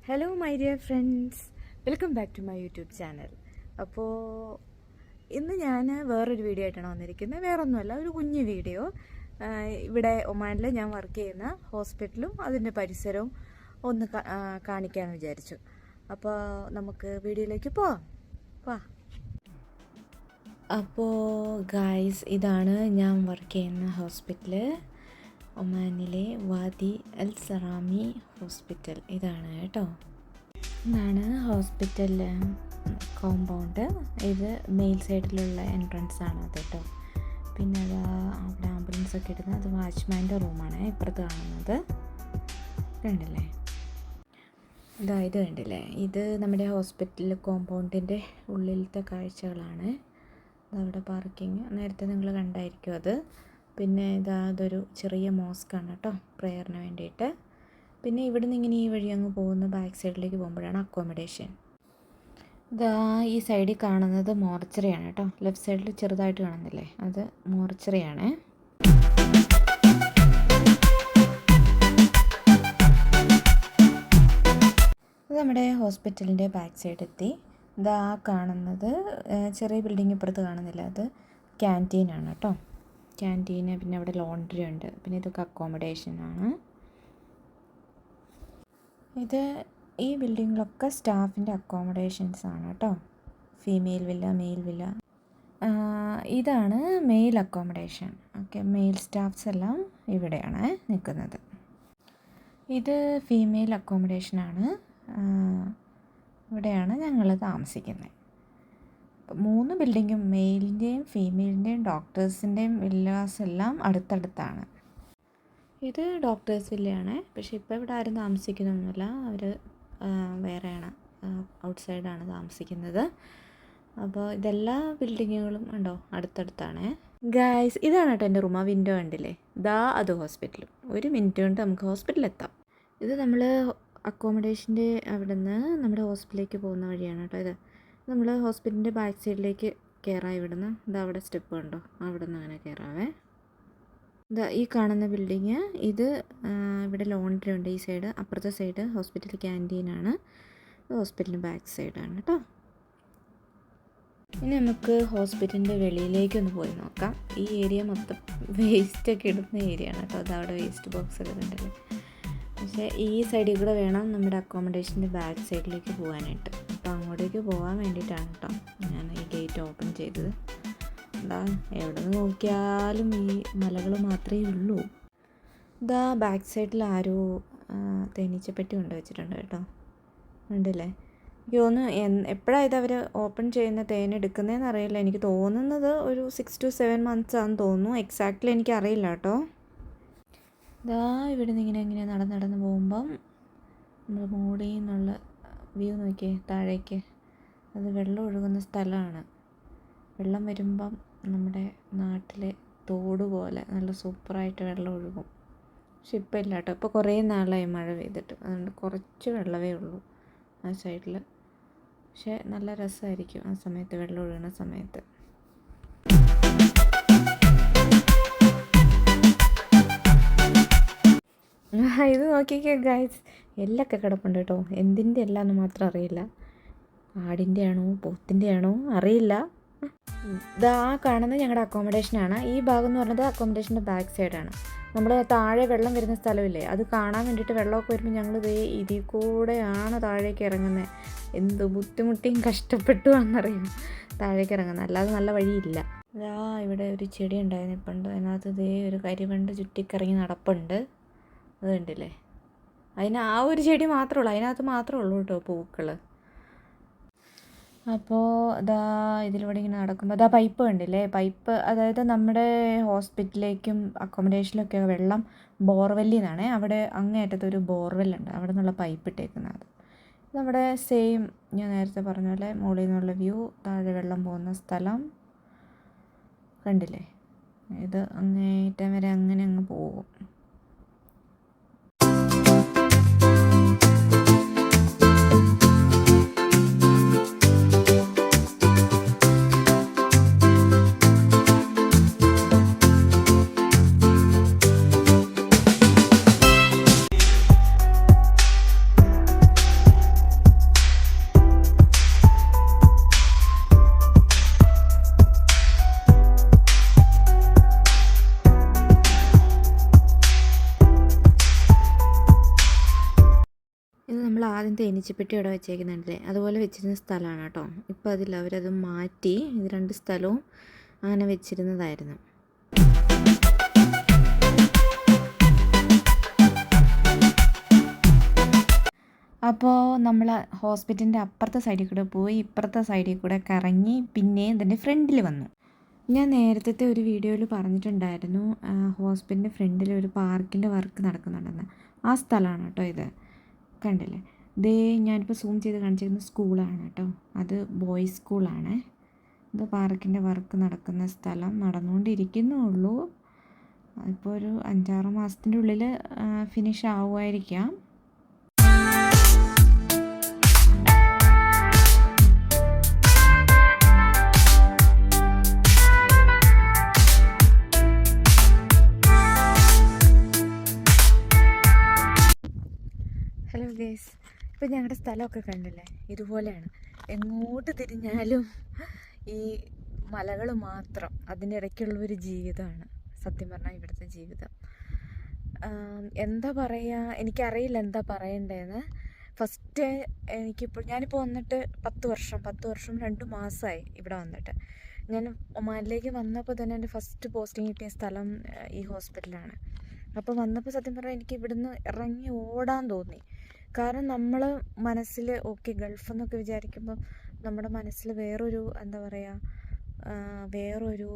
Hello my dear friends, welcome back to my YouTube channel. അപ്പോൾ ഇന്ന് ഞാൻ വേറൊരു വീഡിയോ ആയിട്ടാണ് വന്നിരിക്കുന്നത്. വേറൊന്നുമല്ല, ഒരു കുഞ്ഞു വീഡിയോ. ഇവിടെ ഒമാനിൽ ഞാൻ വർക്ക് ചെയ്യുന്ന ഹോസ്പിറ്റലും അതിൻ്റെ പരിസരവും ഒന്ന് കാണിക്കാമെന്ന് വിചാരിച്ചു. അപ്പോൾ നമുക്ക് വീഡിയോയിലേക്ക് പോവാം. അപ്പോൾ ഗായ്സ്, ഇതാണ് ഞാൻ വർക്ക് ചെയ്യുന്ന ഹോസ്പിറ്റല്, ഒമാനിലെ വാദി അൽ സറാമി ഹോസ്പിറ്റൽ. ഇതാണ് കേട്ടോ, ഇതാണ് ഹോസ്പിറ്റൽ കോമ്പൗണ്ട്. ഇത് മെയിൽ സൈഡിലുള്ള എൻട്രൻസ് ആണ് അത് കേട്ടോ. പിന്നെ അത് അവിടെ ആംബുലൻസ് ഒക്കെ ഇടുന്നത് അത് വാച്ച്മാൻ്റെ റൂമാണ് ഇപ്പുറത്ത് കാണുന്നത്. കണ്ടില്ലേ, ഇത് കണ്ടില്ലേ, ഇത് നമ്മുടെ ഹോസ്പിറ്റൽ കോമ്പൗണ്ടിൻ്റെ ഉള്ളിലത്തെ കാഴ്ചകളാണ്. അതവിടെ പാർക്കിങ് നേരത്തെ നിങ്ങൾ കണ്ടായിരിക്കും അത്. പിന്നെ അതൊരു ചെറിയ മോസ്കാണ് കേട്ടോ, പ്രെയറിന് വേണ്ടിയിട്ട്. പിന്നെ ഇവിടുന്ന് ഇങ്ങനെ ഈ വഴി അങ്ങ് പോകുന്ന ബാക്ക് സൈഡിലേക്ക് പോകുമ്പോഴാണ് അക്കോമഡേഷൻ. ഈ സൈഡിൽ കാണുന്നത് മോർച്ചറിയാണ് കേട്ടോ. ലെഫ്റ്റ് സൈഡിൽ ചെറുതായിട്ട് കാണുന്നില്ലേ, അത് മോർച്ചറിയാണ്. ഇത് നമ്മുടെ ഹോസ്പിറ്റലിൻ്റെ ബാക്ക് സൈഡ് എത്തി. കാണുന്നത് ചെറിയ ബിൽഡിംഗ് ഇപ്പുറത്ത് കാണുന്നില്ല, അത് ക്യാൻറ്റീനാണ് കേട്ടോ. ക്യാൻറ്റീന്, പിന്നെ അവിടെ ലോണ്ടറി ഉണ്ട്. പിന്നെ ഇതൊക്കെ അക്കോമഡേഷനാണ്. ഈ ബിൽഡിങ്ങിലൊക്കെ സ്റ്റാഫിൻ്റെ അക്കോമഡേഷൻസ് ആണ് കേട്ടോ. Female villa, male villa. ഇതാണ് male accommodation. Okay, male staffs എല്ലാം ഇവിടെയാണ് നിൽക്കുന്നത്. ഇത് ഫീമെയിൽ അക്കോമഡേഷനാണ്. ഇവിടെയാണ് ഞങ്ങൾ താമസിക്കുന്നത്. 3 ബിൽഡിങ്ങും മെയിലിൻ്റെയും ഫീമെയിലിൻ്റെയും ഡോക്ടേഴ്സിൻ്റെയും വില്ലാസ് എല്ലാം അടുത്തടുത്താണ്. ഇത് ഡോക്ടേഴ്സ് വില്ലയാണ്. പക്ഷേ ഇപ്പോൾ ഇവിടെ ആരും താമസിക്കുന്നൊന്നുമില്ല, അവർ വേറെയാണ്, ഔട്ട്സൈഡാണ് താമസിക്കുന്നത്. അപ്പോൾ ഇതെല്ലാ ബിൽഡിങ്ങുകളും ഉണ്ടോ അടുത്തടുത്താണ്. ഗായ്സ്, ഇതാണ് കേട്ടോ എൻ്റെ റൂം. ആ വിൻഡോ കണ്ടില്ലേ, അത് ഹോസ്പിറ്റലും. 1 മിനിറ്റ് കൊണ്ട് നമുക്ക് ഹോസ്പിറ്റലിൽ എത്താം. ഇത് നമ്മൾ അക്കോമഡേഷൻ്റെ അവിടെ നിന്ന് നമ്മുടെ ഹോസ്പിറ്റലിലേക്ക് പോകുന്ന വഴിയാണ് കേട്ടോ. ഇത് നമ്മൾ ഹോസ്പിറ്റലിൻ്റെ ബാക്ക് സൈഡിലേക്ക് കയറാം. ഇവിടുന്ന് അവിടെ സ്റ്റെപ്പ് ഉണ്ടോ, അവിടെ നിന്ന് അങ്ങനെ കയറാവേ. ഈ കാണുന്ന ബിൽഡിങ്, ഇത് ഇവിടെ ലോണ്ടറി ഉണ്ട് ഈ സൈഡ്. അപ്പുറത്തെ സൈഡ് ഹോസ്പിറ്റൽ ക്യാൻറ്റീനാണ്. ഹോസ്പിറ്റലിൻ്റെ ബാക്ക് സൈഡാണ് കേട്ടോ. ഇനി നമുക്ക് ഹോസ്പിറ്റലിൻ്റെ വെളിയിലേക്കൊന്ന് പോയി നോക്കാം. ഈ ഏരിയ മൊത്തം വേസ്റ്റൊക്കെ ഇടുന്ന ഏരിയ ആണ് കേട്ടോ. അതവിടെ വേസ്റ്റ് ബോക്സ് ഒക്കെ ഉണ്ടല്ലേ. പക്ഷേ ഈ സൈഡിൽ കൂടെ വേണം നമ്മുടെ അക്കോമഡേഷൻ്റെ ബാക്ക് സൈഡിലേക്ക് പോകാനായിട്ട്. അപ്പോൾ അങ്ങോട്ടേക്ക് പോകാൻ വേണ്ടിയിട്ടാണ് കേട്ടോ ഞാൻ ഈ ഗേറ്റ് ഓപ്പൺ ചെയ്തത്. എവിടെ നിന്ന് നോക്കിയാലും ഈ മലകൾ മാത്രമേ ഉള്ളൂ. ബാക്ക് സൈഡിൽ ആരോ തേനീച്ചപ്പെട്ടി കൊണ്ട് വെച്ചിട്ടുണ്ട് കേട്ടോ. ഉണ്ടല്ലേ, എനിക്ക് തോന്നുന്നു എപ്പോഴാണ് ഇത് അവർ ഓപ്പൺ ചെയ്യുന്ന തേനെടുക്കുന്നതെന്ന് അറിയില്ല. എനിക്ക് തോന്നുന്നത് ഒരു 6 to 7 months ആണെന്ന് തോന്നുന്നു. എക്സാക്ട്ലി എനിക്കറിയില്ല കേട്ടോ. ഇവിടെ നിന്ന് ഇങ്ങനെ നടന്ന് പോകുമ്പം നമ്മൾ മോളിൽ നിന്നുള്ള വ്യൂ നോക്കിയേ താഴേക്ക്. അത് വെള്ളം ഒഴുകുന്ന സ്ഥലമാണ്. വെള്ളം വരുമ്പം നമ്മുടെ നാട്ടിലെ തോട് പോലെ നല്ല സൂപ്പറായിട്ട് വെള്ളം ഒഴുകും. പക്ഷെ ഇപ്പം ഇല്ല കേട്ടോ, ഇപ്പോൾ കുറേ നാളായി മഴ പെയ്തിട്ട്, അതുകൊണ്ട് കുറച്ച് വെള്ളമേ ഉള്ളൂ ആ സൈഡിൽ. പക്ഷേ നല്ല രസമായിരിക്കും ആ സമയത്ത്, വെള്ളം ഒഴുകുന്ന സമയത്ത്. ഇത് നോക്കിക്കേ ഗൈസ്, എല്ലൊക്കെ കിടപ്പുണ്ട് കേട്ടോ. എന്തിൻ്റെ എല്ലാന്ന് മാത്രം അറിയില്ല. ആടിൻ്റെ ആണോ പോത്തിൻ്റെ ആണോ അറിയില്ല. കാണുന്നത് ഞങ്ങളുടെ അക്കോമഡേഷനാണ്. ഈ ഭാഗം എന്ന് പറയുന്നത് അക്കോമഡേഷൻ്റെ ബാക്ക് സൈഡാണ്. നമ്മൾ താഴെ വെള്ളം വരുന്ന സ്ഥലമില്ലേ, അത് കാണാൻ വേണ്ടിയിട്ട് വെള്ളമൊക്കെ വരുമ്പോൾ ഞങ്ങൾ ഇതിൽ കൂടെയാണ് താഴേക്ക് ഇറങ്ങുന്നത്. എന്ത് ബുദ്ധിമുട്ടിയും കഷ്ടപ്പെട്ടു എന്നറിയാം താഴേക്ക് ഇറങ്ങുന്നത്, അല്ലാതെ നല്ല വഴിയില്ല. ഇവിടെ ഒരു ചെടി ഉണ്ടായിരുന്നു ഇപ്പുണ്ട്, അതിനകത്ത് ഒരു കരിവണ്ട് ചുറ്റിക്കറങ്ങി നടപ്പുണ്ട്. അത് കണ്ടില്ലേ, ആ ഒരു ചെടി മാത്രമേ ഉള്ളൂ, അതിനകത്ത് മാത്രമേ ഉള്ളൂ കേട്ടോ പൂക്കൾ. അപ്പോൾ ഇതിലൂടെ ഇങ്ങനെ നടക്കുമ്പോൾ പൈപ്പ് കണ്ടില്ലേ, പൈപ്പ് അതായത് നമ്മുടെ ഹോസ്പിറ്റലിലേക്കും അക്കോമഡേഷനിലൊക്കെ വെള്ളം ബോർവെല്ലിൽ നിന്നാണ്. അവിടെ അങ്ങേയറ്റത്ത് ഒരു ബോർവെല്ലുണ്ട്, അവിടെ നിന്നുള്ള പൈപ്പ് ഇട്ടേക്കുന്നത്. നമ്മുടെ സെയിം ഞാൻ നേരത്തെ പറഞ്ഞ പോലെ മുകളിൽ നിന്നുള്ള വ്യൂ, താഴെ വെള്ളം പോകുന്ന സ്ഥലം കണ്ടില്ലേ. ഇത് അങ്ങേറ്റം വരെ അങ്ങനെ അങ്ങ് പോകും. നമ്മൾ ആദ്യം തേനീച്ചപ്പെട്ടി ഇവിടെ വെച്ചേക്കുന്നുണ്ടല്ലേ, അതുപോലെ വെച്ചിരുന്ന സ്ഥലമാണ് കേട്ടോ. ഇപ്പോൾ അവരത് മാറ്റി, ഇത് 2 സ്ഥലവും അങ്ങനെ വെച്ചിരുന്നതായിരുന്നു. അപ്പോൾ നമ്മൾ ഹോസ്പിറ്റലിൻ്റെ അപ്പുറത്തെ സൈഡിൽ കൂടെ പോയി ഇപ്പുറത്തെ സൈഡിൽ കൂടെ കറങ്ങി പിന്നെ ഇതിൻ്റെ ഫ്രണ്ടിൽ വന്നു. ഞാൻ നേരത്തെ ഒരു വീഡിയോയിൽ പറഞ്ഞിട്ടുണ്ടായിരുന്നു ഹോസ്പിറ്റലിൻ്റെ ഫ്രണ്ടിൽ ഒരു പാർക്കിൻ്റെ വർക്ക് നടക്കുന്നുണ്ടെന്ന്. ആ സ്ഥലമാണ് കേട്ടോ ഇത്. കണ്ടില്ലേ, ദേ ഞാനിപ്പോൾ സൂം ചെയ്ത് കാണിച്ചിരുന്ന സ്കൂളാണ് കേട്ടോ. അത് ബോയ്സ് സ്കൂളാണ്. ഇത് പാർക്കിൻ്റെ വർക്ക് നടക്കുന്ന സ്ഥലം. നടന്നുകൊണ്ടിരിക്കുന്നുള്ളൂ. ഇപ്പോൾ ഒരു 5-6 മാസത്തിൻ്റെ ഉള്ളിൽ ഫിനിഷ് ആവുമായിരിക്കാം. ഹലോ ഗേസ്, ഇപ്പോൾ ഞങ്ങളുടെ സ്ഥലമൊക്കെ കണ്ടില്ലേ, ഇതുപോലെയാണ്. എങ്ങോട്ട് തിരിഞ്ഞാലും ഈ മലകൾ മാത്രം. അതിനിടയ്ക്കുള്ളൊരു ജീവിതമാണ് സത്യം പറഞ്ഞാൽ ഇവിടുത്തെ ജീവിതം. എന്താ പറയുക, എനിക്കറിയില്ല എന്താ പറയണ്ടേന്ന്. ഫസ്റ്റ് ഞാനിപ്പോൾ വന്നിട്ട് 10 വർഷം 2 മാസമായി ഇവിടെ വന്നിട്ട്. ഞാൻ ഒമാനിലേക്ക് വന്നപ്പോൾ തന്നെ എൻ്റെ ഫസ്റ്റ് പോസ്റ്റിംഗ് കിട്ടിയ സ്ഥലം ഈ ഹോസ്പിറ്റലാണ്. അപ്പോൾ വന്നപ്പോൾ സത്യം പറഞ്ഞാൽ എനിക്ക് ഇവിടുന്ന് ഇറങ്ങി ഓടാൻ തോന്നി. കാരണം നമ്മൾ മനസ്സിൽ ഗൾഫ് എന്നൊക്കെ വിചാരിക്കുമ്പോൾ നമ്മുടെ മനസ്സിൽ വേറൊരു എന്താ പറയുക, വേറൊരു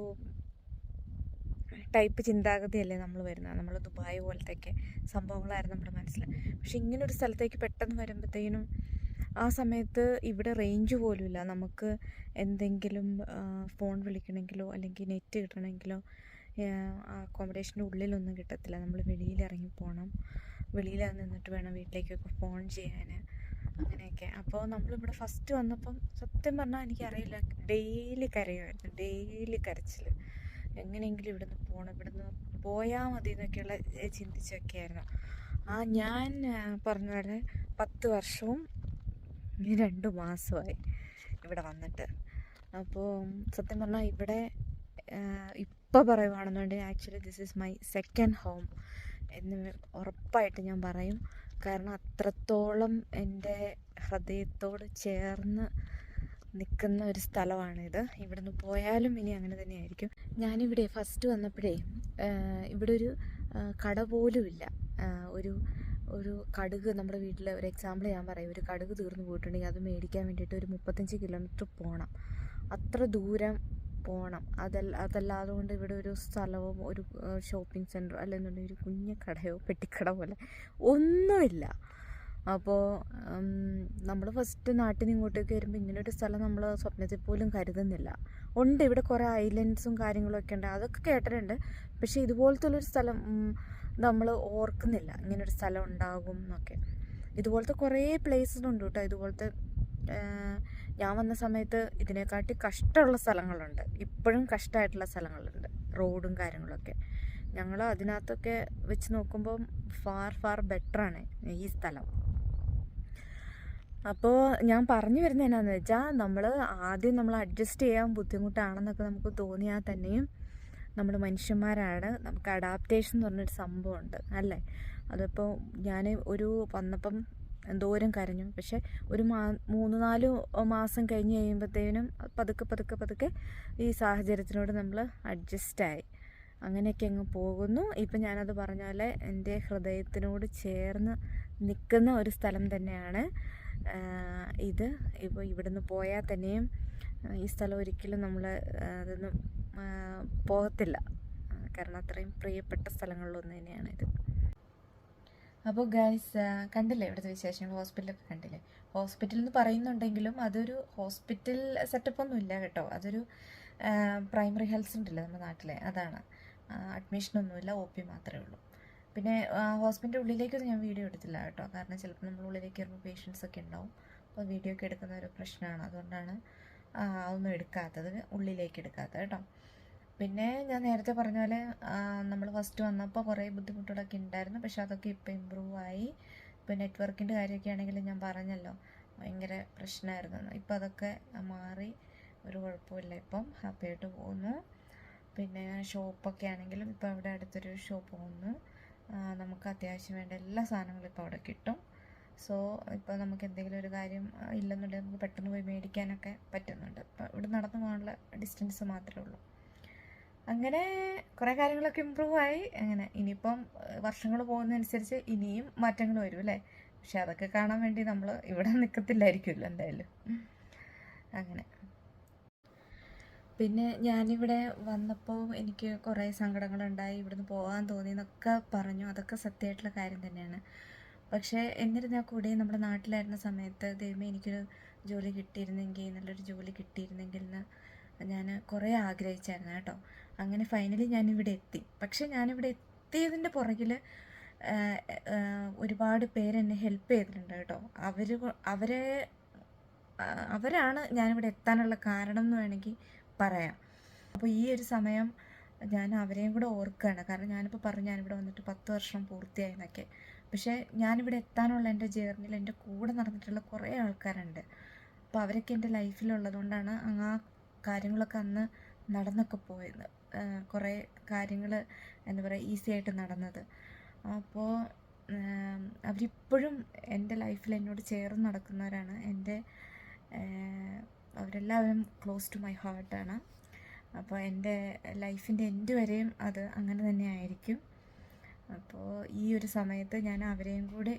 ടൈപ്പ് ചിന്താഗതിയല്ലേ നമ്മൾ വരുന്നത്. നമ്മൾ ദുബായ് പോലത്തെയൊക്കെ സംഭവങ്ങളായിരുന്നു നമ്മുടെ മനസ്സിൽ. പക്ഷെ ഇങ്ങനൊരു സ്ഥലത്തേക്ക് പെട്ടെന്ന് വരുമ്പോഴത്തേനും ആ സമയത്ത് ഇവിടെ റേഞ്ച് പോലും ഇല്ല. നമുക്ക് എന്തെങ്കിലും ഫോൺ വിളിക്കണമെങ്കിലോ അല്ലെങ്കിൽ നെറ്റ് കിട്ടണമെങ്കിലോ അക്കോമഡേഷൻ്റെ ഉള്ളിലൊന്നും കിട്ടത്തില്ല. നമ്മൾ വെളിയിലിറങ്ങി പോകണം. വെളിയിൽ നിന്നിട്ട് വേണം വീട്ടിലേക്കൊക്കെ ഫോൺ ചെയ്യാൻ, അങ്ങനെയൊക്കെ. അപ്പോൾ നമ്മളിവിടെ ഫസ്റ്റ് വന്നപ്പം സത്യം പറഞ്ഞാൽ എനിക്കറിയില്ല, ഡെയിലി കരയുമായിരുന്നു, ഡെയിലി കരച്ചിൽ. എങ്ങനെയെങ്കിലും ഇവിടുന്ന് പോകണം, ഇവിടുന്ന് പോയാൽ മതി എന്നൊക്കെയുള്ള ചിന്തിച്ചൊക്കെയായിരുന്നു. ഞാൻ പറഞ്ഞ പോലെ 10 വർഷവും 2 മാസമായി ഇവിടെ വന്നിട്ട്. അപ്പോൾ സത്യം പറഞ്ഞാൽ ഇവിടെ ഇപ്പോൾ പറയുവാണെന്നുണ്ടെങ്കിൽ actually this is my second home എന്ന് ഉറപ്പായിട്ട് ഞാൻ പറയും. കാരണം അത്രത്തോളം എൻ്റെ ഹൃദയത്തോട് ചേർന്ന് നിൽക്കുന്ന ഒരു സ്ഥലമാണിത്. ഇവിടുന്ന് പോയാലും ഇനി അങ്ങനെ തന്നെയായിരിക്കും. ഞാനിവിടെ ഫസ്റ്റ് വന്നപ്പോഴേ ഇവിടെ ഒരു കട പോലുമില്ല. ഒരു കടുക് നമ്മുടെ വീട്ടിൽ ഒരു എക്സാമ്പിൾ ഞാൻ പറയും, ഒരു കടുക് തീർന്നു പോയിട്ടുണ്ടെങ്കിൽ അത് മേടിക്കാൻ വേണ്ടിയിട്ട് ഒരു 35 കിലോമീറ്റർ പോകണം. അത്ര ദൂരം പോകണം. അതല്ലാതെ കൊണ്ട് ഇവിടെ ഒരു സ്ഥലവും ഒരു ഷോപ്പിംഗ് സെൻറ്ററോ അല്ലെന്നുണ്ടെങ്കിൽ ഒരു കുഞ്ഞു കടയോ പെട്ടിക്കട പോലെ ഒന്നുമില്ല. അപ്പോൾ നമ്മൾ ഫസ്റ്റ് നാട്ടിൽ നിന്ന് ഇങ്ങോട്ടേക്ക് വരുമ്പോൾ ഇങ്ങനൊരു സ്ഥലം നമ്മൾ സ്വപ്നത്തിൽ പോലും കരുതുന്നില്ല. ഉണ്ട്, ഇവിടെ കുറേ ഐലൻഡ്സും കാര്യങ്ങളൊക്കെ ഉണ്ട്, അതൊക്കെ കേട്ടിട്ടുണ്ട്. പക്ഷേ ഇതുപോലത്തെ ഉള്ളൊരു സ്ഥലം നമ്മൾ ഓർക്കുന്നില്ല, ഇങ്ങനൊരു സ്ഥലം ഉണ്ടാകും എന്നൊക്കെ. ഇതുപോലത്തെ കുറേ പ്ലേസസ് ഉണ്ട് കേട്ടോ. ഇതുപോലത്തെ ഞാൻ വന്ന സമയത്ത് ഇതിനെക്കാട്ടി കഷ്ടമുള്ള സ്ഥലങ്ങളുണ്ട്, ഇപ്പോഴും കഷ്ടമായിട്ടുള്ള സ്ഥലങ്ങളുണ്ട്, റോഡും കാര്യങ്ങളൊക്കെ. ഞങ്ങൾ അതിനകത്തൊക്കെ വെച്ച് നോക്കുമ്പോൾ ഫാർ ബെറ്ററാണ് ഈ സ്ഥലം. അപ്പോൾ ഞാൻ പറഞ്ഞു വരുന്നത് എന്നാന്ന് വെച്ചാൽ, നമ്മൾ അഡ്ജസ്റ്റ് ചെയ്യാൻ ബുദ്ധിമുട്ടാണെന്നൊക്കെ നമുക്ക് തോന്നിയാൽ തന്നെയും നമ്മൾ മനുഷ്യന്മാരാണ്. നമുക്ക് അഡാപ്റ്റേഷൻ എന്ന് പറഞ്ഞൊരു സംഭവമുണ്ട് അല്ലേ. അതിപ്പോൾ ഞാൻ വന്നപ്പം എന്തോരം കരഞ്ഞു. പക്ഷെ ഒരു 3-4 മാസം കഴിഞ്ഞ് കഴിയുമ്പോഴത്തേനും പതുക്കെ ഈ സാഹചര്യത്തിനോട് നമ്മൾ അഡ്ജസ്റ്റായി. അങ്ങനെയൊക്കെ അങ്ങ് പോകുന്നു. ഇപ്പം ഞാനത് പറഞ്ഞ പോലെ എൻ്റെ ഹൃദയത്തിനോട് ചേർന്ന് നിൽക്കുന്ന ഒരു സ്ഥലം തന്നെയാണ് ഇത്. ഇപ്പോൾ ഇവിടുന്ന് പോയാൽ തന്നെയും ഈ സ്ഥലം ഒരിക്കലും നമ്മൾ അതൊന്നും പോകത്തില്ല. കാരണം അത്രയും പ്രിയപ്പെട്ട സ്ഥലങ്ങളിലൊന്നു തന്നെയാണ് ഇത്. അപ്പോൾ ഗൈസ്, കണ്ടില്ലേ ഇവിടുത്തെ വിശേഷങ്ങൾ? ഹോസ്പിറ്റലൊക്കെ കണ്ടില്ലേ? ഹോസ്പിറ്റൽ എന്ന് പറയുന്നുണ്ടെങ്കിലും അതൊരു ഹോസ്പിറ്റൽ സെറ്റപ്പൊന്നും ഇല്ല കേട്ടോ. അതൊരു പ്രൈമറി ഹെൽത്ത് സെൻ്ററില്ലേ നമ്മുടെ നാട്ടിലെ, അതാണ്. അഡ്മിഷനൊന്നുമില്ല, OP മാത്രമേ ഉള്ളൂ. പിന്നെ ഹോസ്പിറ്റലിൻ്റെ ഉള്ളിലേക്കൊന്നും ഞാൻ വീഡിയോ എടുത്തില്ല കേട്ടോ. കാരണം ചിലപ്പോൾ നമ്മൾ ഉള്ളിലേക്ക് വരുമ്പോൾ പേഷ്യൻസ് ഒക്കെ ഉണ്ടാവും. അപ്പോൾ വീഡിയോ ഒക്കെ എടുക്കുന്ന ഒരു പ്രശ്നമാണ്. അതുകൊണ്ടാണ് ഒന്നും എടുക്കാത്തത്, ഉള്ളിലേക്ക് എടുക്കാത്തത് കേട്ടോ. പിന്നെ ഞാൻ നേരത്തെ പറഞ്ഞ പോലെ നമ്മൾ ഫസ്റ്റ് വന്നപ്പോൾ കുറേ ബുദ്ധിമുട്ടുകളൊക്കെ ഉണ്ടായിരുന്നു. പക്ഷെ അതൊക്കെ ഇപ്പോൾ ഇമ്പ്രൂവ് ആയി. ഇപ്പോൾ നെറ്റ്വർക്കിൻ്റെ കാര്യമൊക്കെ ആണെങ്കിൽ ഞാൻ പറഞ്ഞല്ലോ, ഭയങ്കര പ്രശ്നമായിരുന്നു. ഇപ്പോൾ അതൊക്കെ മാറി, ഒരു കുഴപ്പമില്ല. ഇപ്പം ഹാപ്പിയായിട്ട് പോകുന്നു. പിന്നെ ഷോപ്പൊക്കെ ആണെങ്കിലും ഇപ്പോൾ അവിടെ അടുത്തൊരു ഷോപ്പ് പോകുന്നു. നമുക്ക് അത്യാവശ്യം വേണ്ട എല്ലാ സാധനങ്ങളും ഇപ്പോൾ അവിടെ കിട്ടും. സോ ഇപ്പോൾ നമുക്ക് എന്തെങ്കിലും ഒരു കാര്യം ഇല്ലെന്നുണ്ടെങ്കിൽ നമുക്ക് പെട്ടെന്ന് പോയി മേടിക്കാനൊക്കെ പറ്റുന്നുണ്ട്. ഇപ്പോൾ ഇവിടെ നടന്നു പോകാനുള്ള ഡിസ്റ്റൻസ് മാത്രമേ ഉള്ളൂ. അങ്ങനെ കുറേ കാര്യങ്ങളൊക്കെ ഇമ്പ്രൂവ് ആയി. അങ്ങനെ ഇനിയിപ്പം വർഷങ്ങൾ പോകുന്നതനുസരിച്ച് ഇനിയും മാറ്റങ്ങൾ വരും അല്ലേ. പക്ഷെ അതൊക്കെ കാണാൻ വേണ്ടി നമ്മൾ ഇവിടെ നിൽക്കത്തില്ലായിരിക്കുമല്ലോ എന്തായാലും. അങ്ങനെ പിന്നെ ഞാനിവിടെ വന്നപ്പോൾ എനിക്ക് കുറേ സങ്കടങ്ങളുണ്ടായി, ഇവിടുന്ന് പോകാൻ തോന്നി എന്നൊക്കെ പറഞ്ഞു. അതൊക്കെ സത്യമായിട്ടുള്ള കാര്യം തന്നെയാണ്. പക്ഷേ എന്നിരുന്നാൽ കൂടി നമ്മുടെ നാട്ടിലായിരുന്ന സമയത്ത് ദൈവമേ എനിക്കൊരു ജോലി കിട്ടിയിരുന്നെങ്കിൽ, നല്ലൊരു ജോലി കിട്ടിയിരുന്നെങ്കിൽ എന്ന് ഞാൻ കുറേ ആഗ്രഹിച്ചായിരുന്നു കേട്ടോ. അങ്ങനെ ഫൈനലി ഞാനിവിടെ എത്തി. പക്ഷേ ഞാനിവിടെ എത്തിയതിൻ്റെ പുറകിൽ ഒരുപാട് പേരെന്നെ ഹെൽപ്പ് ചെയ്തിട്ടുണ്ട് കേട്ടോ. അവരാണ് ഞാനിവിടെ എത്താനുള്ള കാരണം എന്ന് വേണമെങ്കിൽ പറയാം. അപ്പോൾ ഈ ഒരു സമയം ഞാൻ അവരെയും കൂടെ ഓർക്കുകയാണ്. കാരണം ഞാനിപ്പോൾ പറഞ്ഞു ഞാനിവിടെ വന്നിട്ട് 10 വർഷം പൂർത്തിയായി എന്നൊക്കെ. പക്ഷേ ഞാനിവിടെ എത്താനുള്ള എൻ്റെ ജേർണിയിൽ എൻ്റെ കൂടെ നടന്നിട്ടുള്ള കുറേ ആൾക്കാരുണ്ട്. അപ്പോൾ അവരൊക്കെ എൻ്റെ ലൈഫിലുള്ളതുകൊണ്ടാണ് ആ കാര്യങ്ങളൊക്കെ അന്ന് നടന്നൊക്കെ പോയത്. കുറേ കാര്യങ്ങൾ എന്താ പറയുക ഈസി ആയിട്ട് നടന്നത്. അപ്പോൾ അവരിപ്പോഴും എൻ്റെ ലൈഫിൽ എന്നോട് ചേർന്ന് നടക്കുന്നവരാണ്. അവരെല്ലാവരും ക്ലോസ് ടു മൈ ഹാർട്ടാണ്. അപ്പോൾ എൻ്റെ ലൈഫിൻ്റെ എൻഡ് വരെയും അത് അങ്ങനെ തന്നെ ആയിരിക്കും. അപ്പോൾ ഈ ഒരു സമയത്ത് ഞാൻ അവരെയും കൂടി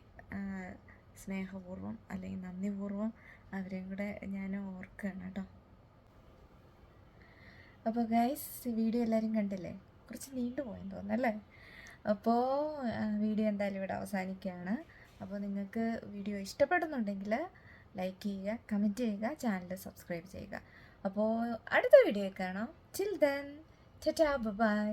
സ്നേഹപൂർവ്വം അല്ലെങ്കിൽ നന്ദിപൂർവ്വം അവരെയും കൂടെ ഞാൻ ഓർക്കുകയാണ് കേട്ടോ. അപ്പോൾ ഗൈസ്, വീഡിയോ എല്ലാവരും കണ്ടില്ലേ? കുറച്ച് നീണ്ടു പോയെന്ന് തോന്നുന്നല്ലേ. അപ്പോൾ വീഡിയോ എന്തായാലും ഇവിടെ അവസാനിക്കുകയാണ്. അപ്പോൾ നിങ്ങൾക്ക് വീഡിയോ ഇഷ്ടപ്പെടുന്നുണ്ടെങ്കിൽ ലൈക്ക് ചെയ്യുക, കമൻറ്റ് ചെയ്യുക, ചാനൽ സബ്സ്ക്രൈബ് ചെയ്യുക. അപ്പോൾ അടുത്ത വീഡിയോ കാണാം. Till then, tata, by.